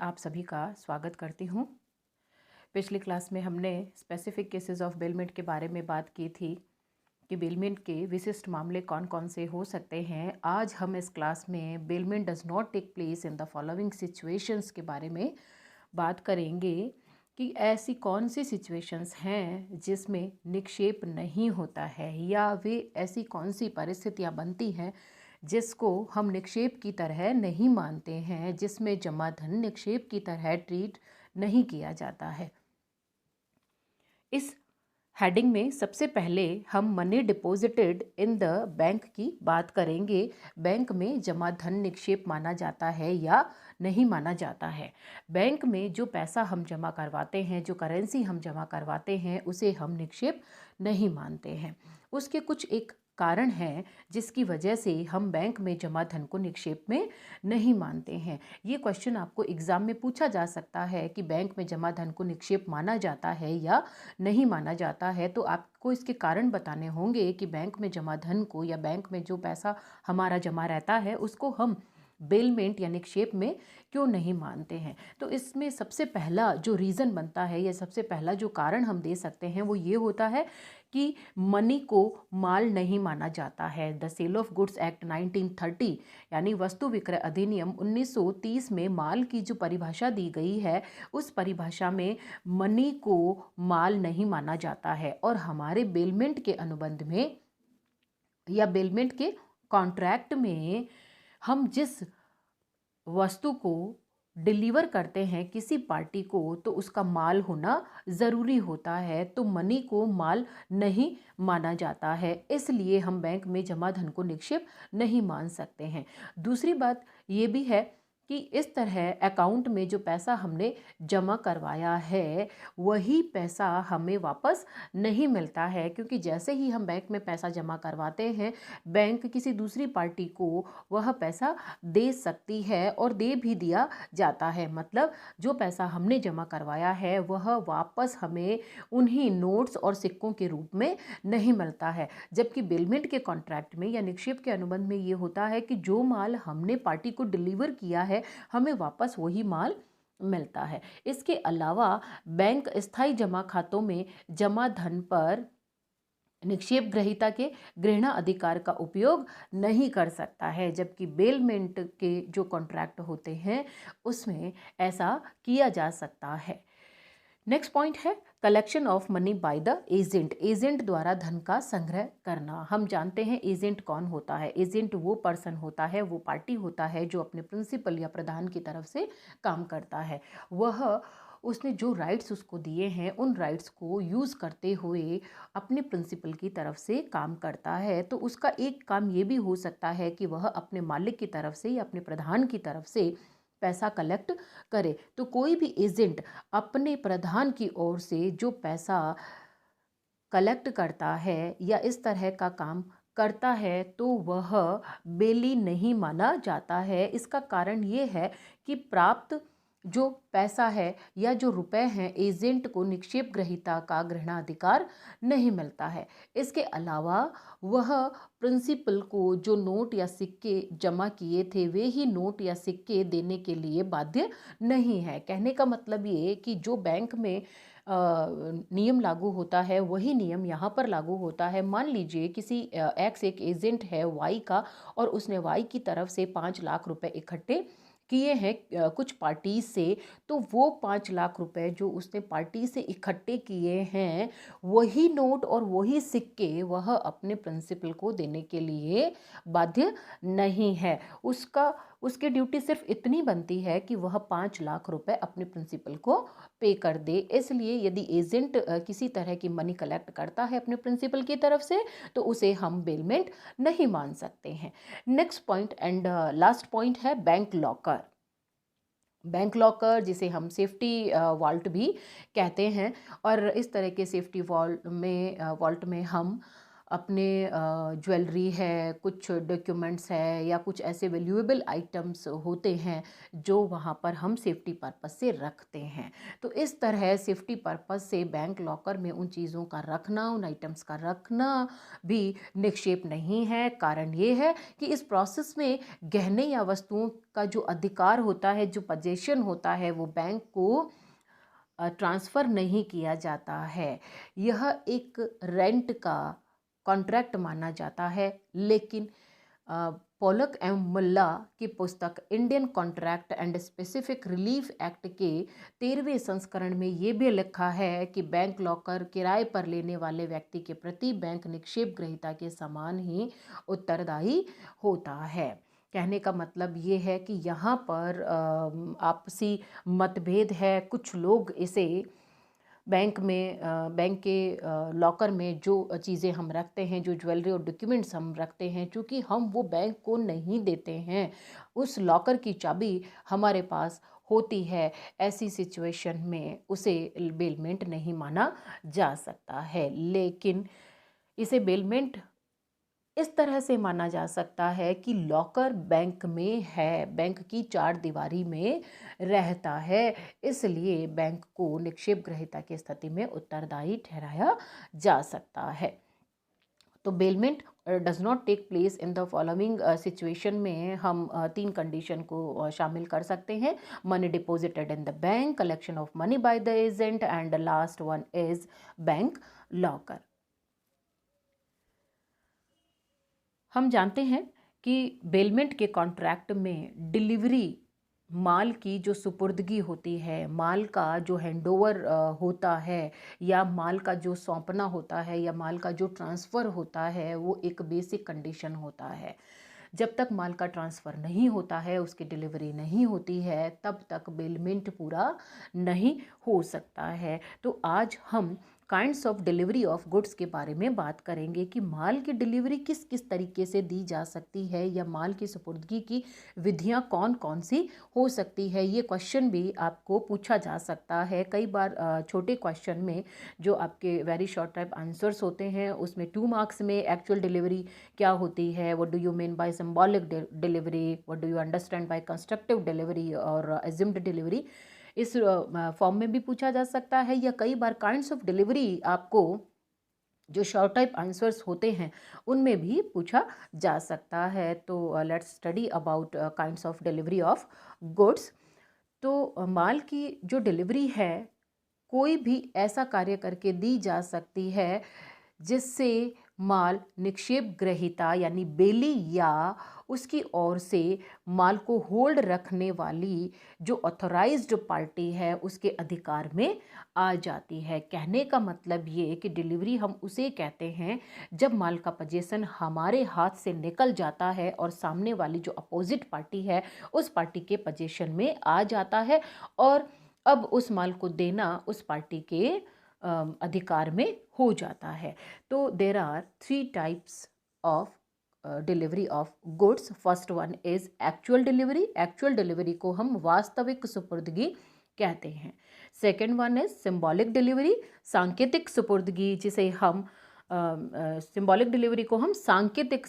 आप सभी का स्वागत करती हूँ। पिछली क्लास में हमने स्पेसिफिक केसेस ऑफ बेलमेंट के बारे में बात की थी कि बेलमेंट के विशिष्ट मामले कौन कौन से हो सकते हैं। आज हम इस क्लास में bailment does not take place in the following situations के बारे में बात करेंगे कि ऐसी कौन सी सिचुएशंस हैं जिसमें निक्षेप नहीं होता है, या वे ऐसी कौन सी परिस्थितियाँ बनती हैं जिसको हम निक्षेप की तरह नहीं मानते हैं, जिसमें जमा धन निक्षेप की तरह ट्रीट नहीं किया जाता है। इस हेडिंग में सबसे पहले हम money deposited in the bank की बात करेंगे। बैंक में जमा धन निक्षेप माना जाता है या नहीं माना जाता है। बैंक में जो पैसा हम जमा करवाते हैं, जो करेंसी हम जमा करवाते हैं, उसे हम निक्षेप नहीं मानते हैं। उसके कुछ एक कारण हैं जिसकी वजह से हम बैंक में जमा धन को निक्षेप में नहीं मानते हैं। ये क्वेश्चन आपको एग्जाम में पूछा जा सकता है कि बैंक में जमा धन को निक्षेप माना जाता है या नहीं माना जाता है, तो आपको इसके कारण बताने होंगे कि बैंक में जमा धन को या बैंक में जो पैसा हमारा जमा रहता है उसको हम बेलमेंट या निक्षेप में क्यों नहीं मानते हैं। तो इसमें सबसे पहला जो रीज़न बनता है या सबसे पहला जो कारण हम दे सकते हैं वो ये होता है कि मनी को माल नहीं माना जाता है। The sale of goods act 1930 यानी वस्तु विक्रय अधिनियम 1930 में माल की जो परिभाषा दी गई है, उस परिभाषा में मनी को माल नहीं माना जाता है। और हमारे बेलमेंट के अनुबंध में या बेलमेंट के कॉन्ट्रैक्ट में हम जिस वस्तु को डिलीवर करते हैं किसी पार्टी को, तो उसका माल होना ज़रूरी होता है। तो मनी को माल नहीं माना जाता है, इसलिए हम बैंक में जमा धन को निक्षेप नहीं मान सकते हैं। दूसरी बात ये भी है कि इस तरह अकाउंट में जो पैसा हमने जमा करवाया है वही पैसा हमें वापस नहीं मिलता है, क्योंकि जैसे ही हम बैंक में पैसा जमा करवाते हैं, बैंक किसी दूसरी पार्टी को वह पैसा दे सकती है और दे भी दिया जाता है। मतलब जो पैसा हमने जमा करवाया है वह वापस हमें उन्हीं नोट्स और सिक्कों के रूप में नहीं मिलता है। जबकि बेलमेंट के कॉन्ट्रैक्ट में या निक्षेप के अनुबंध में ये होता है कि जो माल हमने पार्टी को डिलीवर किया है हमें वापस वही माल मिलता है। इसके अलावा बैंक स्थायी जमा खातों में जमा धन पर निक्षेप ग्रहीता के ग्रहण अधिकार का उपयोग नहीं कर सकता है, जबकि बेलमेंट के जो कॉन्ट्रैक्ट होते हैं उसमें ऐसा किया जा सकता है। नेक्स्ट पॉइंट है collection of money by the agent. Agent द्वारा धन का संग्रह करना। हम जानते हैं एजेंट कौन होता है। एजेंट वो पर्सन होता है, वो पार्टी होता है जो अपने प्रिंसिपल या प्रधान की तरफ से काम करता है। वह उसने जो राइट्स उसको दिए हैं उन राइट्स को यूज़ करते हुए अपने प्रिंसिपल की तरफ से काम करता है। तो उसका एक काम ये भी हो सकता है कि वह अपने मालिक की तरफ से या अपने प्रधान की तरफ से पैसा कलेक्ट करे। तो कोई भी एजेंट अपने प्रधान की ओर से जो पैसा कलेक्ट करता है या इस तरह का काम करता है तो वह बेली नहीं माना जाता है। इसका कारण ये है कि प्राप्त जो पैसा है या जो रुपए हैं, एजेंट को निक्षेप ग्रहीता का ग्रहणाधिकार नहीं मिलता है। इसके अलावा वह प्रिंसिपल को जो नोट या सिक्के जमा किए थे वे ही नोट या सिक्के देने के लिए बाध्य नहीं है। कहने का मतलब ये कि जो बैंक में नियम लागू होता है वही नियम यहाँ पर लागू होता है। मान लीजिए किसी एक्स एक एजेंट है वाई का और उसने वाई की तरफ से 5 लाख रुपए इकट्ठे किए हैं कुछ पार्टी से, तो वो 5 लाख रुपए जो उसने पार्टी से इकट्ठे किए हैं वही नोट और वही सिक्के वह अपने प्रिंसिपल को देने के लिए बाध्य नहीं है। उसकी ड्यूटी सिर्फ इतनी बनती है कि वह 5 लाख रुपए अपने प्रिंसिपल को पे कर दे। इसलिए यदि एजेंट किसी तरह की मनी कलेक्ट करता है अपने प्रिंसिपल की तरफ से तो उसे हम बेलमेंट नहीं मान सकते हैं। Next point and last point है बैंक लॉकर। बैंक लॉकर जिसे हम सेफ्टी वॉल्ट भी कहते हैं, और इस तरह के सेफ्टी वॉल्ट में हम अपने ज्वेलरी है, कुछ डॉक्यूमेंट्स है या कुछ ऐसे वैल्यूएबल आइटम्स होते हैं जो वहाँ पर हम सेफ्टी पर्पस से रखते हैं। तो इस तरह सेफ्टी पर्पस से बैंक लॉकर में उन चीज़ों का रखना, उन आइटम्स का रखना भी निक्षेप नहीं है। कारण ये है कि इस प्रोसेस में गहने या वस्तुओं का जो अधिकार होता है, जो पोजीशन होता है, वो बैंक को ट्रांसफ़र नहीं किया जाता है। यह एक रेंट का कॉन्ट्रैक्ट माना जाता है। लेकिन पोलक एवं मुल्ला की पुस्तक Indian contract and specific relief act के 13वें संस्करण में ये भी लिखा है कि बैंक लॉकर किराए पर लेने वाले व्यक्ति के प्रति बैंक निक्षेप ग्रहीता के समान ही उत्तरदायी होता है। कहने का मतलब ये है कि यहाँ पर आपसी मतभेद है। कुछ लोग इसे बैंक के लॉकर में जो चीज़ें हम रखते हैं, जो ज्वेलरी और डॉक्यूमेंट्स हम रखते हैं, चूँकि हम वो बैंक को नहीं देते हैं, उस लॉकर की चाबी हमारे पास होती है, ऐसी सिचुएशन में उसे बेलमेंट नहीं माना जा सकता है। लेकिन इसे बेलमेंट इस तरह से माना जा सकता है कि लॉकर बैंक में है, बैंक की चार दीवारी में रहता है, इसलिए बैंक को निक्षेप ग्रहीता की स्थिति में उत्तरदायी ठहराया जा सकता है। तो bailment does not take place in the following situation में हम 3 कंडीशन को शामिल कर सकते हैं। Money deposited in the bank, collection of money by the agent and last one is bank locker. हम जानते हैं कि बेलमेंट के कॉन्ट्रैक्ट में डिलीवरी, माल की जो सुपुर्दगी होती है, माल का जो हैंडओवर होता है या माल का जो सौंपना होता है या माल का जो ट्रांसफ़र होता है, वो एक बेसिक कंडीशन होता है। जब तक माल का ट्रांसफ़र नहीं होता है, उसकी डिलीवरी नहीं होती है, तब तक बेलमेंट पूरा नहीं हो सकता है। तो आज हम kinds of delivery of goods के बारे में बात करेंगे कि माल की डिलीवरी किस किस तरीके से दी जा सकती है या माल की सुपुर्दगी की विधियां कौन कौन सी हो सकती है। ये क्वेश्चन भी आपको पूछा जा सकता है। कई बार छोटे क्वेश्चन में जो आपके वेरी शॉर्ट टाइप आंसर्स होते हैं, उसमें 2 मार्क्स में एक्चुअल डिलीवरी क्या होती है, what do you mean by symbolic delivery, what do you understand by constructive delivery और एज्यूम्ड डिलीवरी, इस फॉर्म में भी पूछा जा सकता है। या कई बार काइंड्स ऑफ डिलीवरी आपको जो शॉर्ट टाइप आंसर्स होते हैं उनमें भी पूछा जा सकता है। तो let's study about kinds of delivery of goods. तो माल की जो डिलीवरी है, कोई भी ऐसा कार्य करके दी जा सकती है जिससे माल निक्षेप ग्रहीता यानी बेली या उसकी ओर से माल को होल्ड रखने वाली जो ऑथराइज्ड पार्टी है उसके अधिकार में आ जाती है। कहने का मतलब ये कि डिलीवरी हम उसे कहते हैं जब माल का पोजीशन हमारे हाथ से निकल जाता है और सामने वाली जो अपोजिट पार्टी है उस पार्टी के पोजीशन में आ जाता है और अब उस माल को देना उस पार्टी के अधिकार में हो जाता है। तो there are 3 types of delivery of goods. First one is actual delivery. Actual delivery को हम वास्तविक सुपुर्दगी कहते हैं। Second one is symbolic delivery, सांकेतिक सुपुर्दगी, जिसे हम सिंबॉलिक डिलीवरी को हम सांकेतिक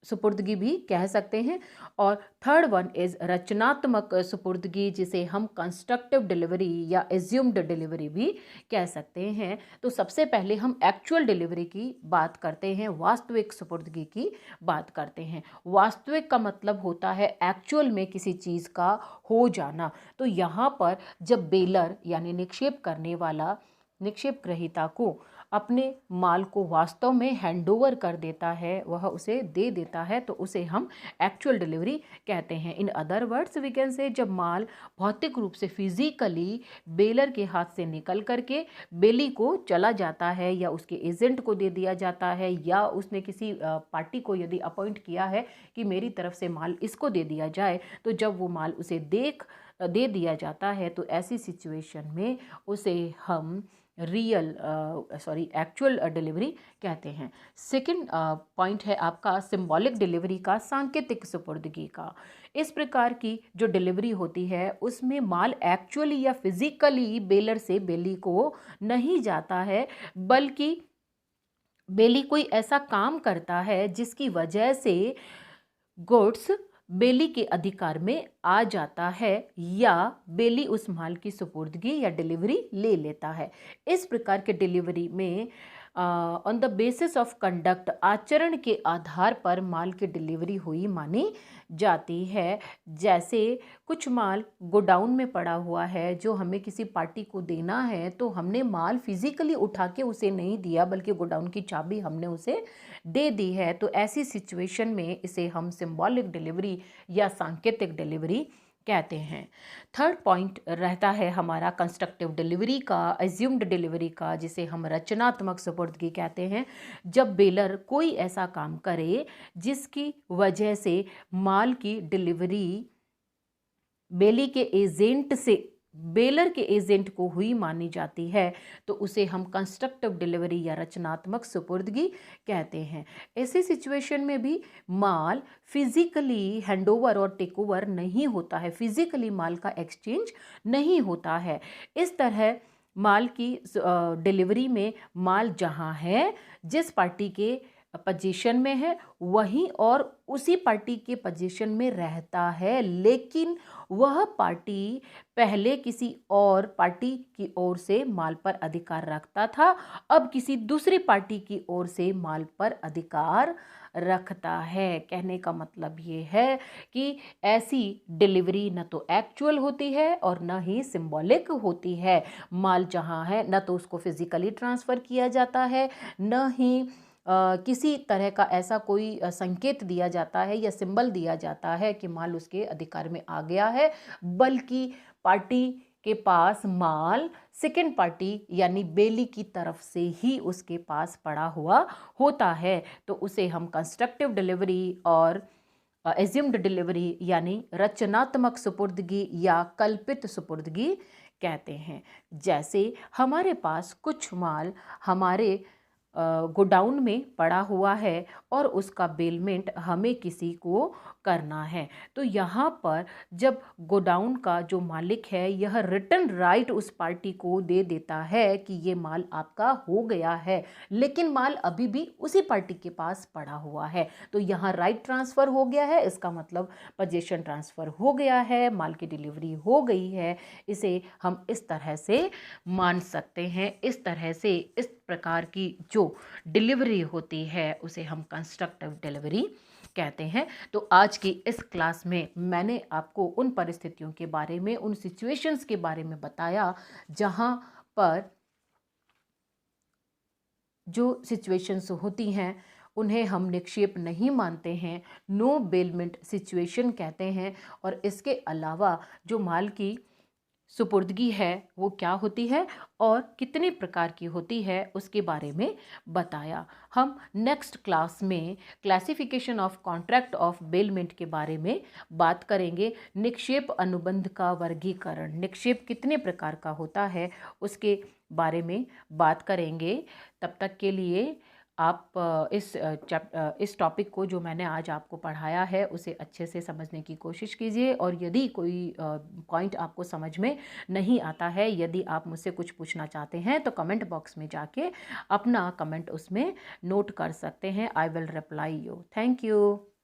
सुपुर्दगी भी कह सकते हैं। और थर्ड वन इज रचनात्मक सुपुर्दगी, जिसे हम कंस्ट्रक्टिव डिलीवरी या एज्यूम्ड डिलीवरी भी कह सकते हैं। तो सबसे पहले हम एक्चुअल डिलीवरी की बात करते हैं, वास्तविक सुपुर्दगी की बात करते हैं। वास्तविक का मतलब होता है एक्चुअल में किसी चीज़ का हो जाना। तो यहाँ पर जब बेलर यानी निक्षेप करने वाला निक्षेप ग्रहीता को अपने माल को वास्तव में हैंडओवर कर देता है, वह उसे दे देता है, तो उसे हम एक्चुअल डिलीवरी कहते हैं। In other words we can say जब माल भौतिक रूप से फिजिकली बेलर के हाथ से निकल करके बेली को चला जाता है या उसके एजेंट को दे दिया जाता है या उसने किसी पार्टी को यदि अपॉइंट किया है कि मेरी तरफ से माल इसको दे दिया जाए, तो जब वो माल उसे दे दिया जाता है तो ऐसी सिचुएशन में उसे हम एक्चुअल डिलीवरी कहते हैं। सेकंड पॉइंट है आपका सिंबॉलिक डिलीवरी का, सांकेतिक सुपुर्दगी का। इस प्रकार की जो डिलीवरी होती है उसमें माल एक्चुअली या फिजिकली बेलर से बेली को नहीं जाता है, बल्कि बेली कोई ऐसा काम करता है जिसकी वजह से गुड्स बेली के अधिकार में आ जाता है या बेली उस माल की सुपुर्दगी या डिलीवरी ले लेता है। इस प्रकार के डिलीवरी में on the basis of conduct, आचरण के आधार पर माल की डिलीवरी हुई मानी जाती है। जैसे कुछ माल गोडाउन में पड़ा हुआ है जो हमें किसी पार्टी को देना है, तो हमने माल फिजिकली उठा के उसे नहीं दिया बल्कि गोडाउन की चाबी हमने उसे दे दी है। तो ऐसी सिचुएशन में इसे हम सिंबॉलिक डिलीवरी या सांकेतिक डिलीवरी कहते हैं। थर्ड पॉइंट रहता है हमारा कंस्ट्रक्टिव डिलीवरी का, एज्यूम्ड डिलीवरी का, जिसे हम रचनात्मक सुपुर्दगी कहते हैं। जब बेलर कोई ऐसा काम करे जिसकी वजह से माल की डिलीवरी बेली के एजेंट से बेलर के एजेंट को हुई मानी जाती है, तो उसे हम कंस्ट्रक्टिव डिलीवरी या रचनात्मक सुपुर्दगी कहते हैं। ऐसी सिचुएशन में भी माल फिजिकली हैंडओवर और टेक ओवर नहीं होता है, फिजिकली माल का एक्सचेंज नहीं होता है। इस तरह माल की डिलीवरी में माल जहां है, जिस पार्टी के पोजीशन में है, वहीं और उसी पार्टी के पोजीशन में रहता है, लेकिन वह पार्टी पहले किसी और पार्टी की ओर से माल पर अधिकार रखता था, अब किसी दूसरी पार्टी की ओर से माल पर अधिकार रखता है। कहने का मतलब ये है कि ऐसी डिलीवरी न तो एक्चुअल होती है और न ही सिंबॉलिक होती है। माल जहाँ है न तो उसको फिजिकली ट्रांसफ़र किया जाता है, न ही किसी तरह का ऐसा कोई संकेत दिया जाता है या सिंबल दिया जाता है कि माल उसके अधिकार में आ गया है, बल्कि पार्टी के पास माल सेकेंड पार्टी यानी बेली की तरफ से ही उसके पास पड़ा हुआ होता है। तो उसे हम कंस्ट्रक्टिव डिलीवरी और एज्यूम्ड डिलीवरी यानी रचनात्मक सुपुर्दगी या कल्पित सुपुर्दगी कहते हैं। जैसे हमारे पास कुछ माल हमारे गोडाउन में पड़ा हुआ है और उसका बेलमेंट हमें किसी को करना है, तो यहाँ पर जब गोडाउन का जो मालिक है यह रिटर्न राइट उस पार्टी को दे देता है कि ये माल आपका हो गया है, लेकिन माल अभी भी उसी पार्टी के पास पड़ा हुआ है, तो यहाँ राइट ट्रांसफ़र हो गया है, इसका मतलब पोजीशन ट्रांसफ़र हो गया है, माल की डिलीवरी हो गई है। इसे हम इस तरह से मान सकते हैं। इस तरह से इस प्रकार की जो डिलीवरी होती है उसे हम कंस्ट्रक्टिव डिलीवरी कहते हैं। तो आज की इस क्लास में मैंने आपको उन परिस्थितियों के बारे में, उन सिचुएशंस के बारे में बताया जहां पर जो सिचुएशंस होती हैं उन्हें हम निक्षेप नहीं मानते हैं, नो बेलमेंट सिचुएशन कहते हैं। और इसके अलावा जो माल की सुपुर्दगी है वो क्या होती है और कितने प्रकार की होती है उसके बारे में बताया। हम नेक्स्ट क्लास में classification of contract of bailment के बारे में बात करेंगे। निक्षेप अनुबंध का वर्गीकरण, निक्षेप कितने प्रकार का होता है उसके बारे में बात करेंगे। तब तक के लिए आप इस टॉपिक को जो मैंने आज आपको पढ़ाया है उसे अच्छे से समझने की कोशिश कीजिए, और यदि कोई पॉइंट आपको समझ में नहीं आता है, यदि आप मुझसे कुछ पूछना चाहते हैं तो कमेंट बॉक्स में जाके अपना कमेंट उसमें नोट कर सकते हैं। I will reply you. Thank you.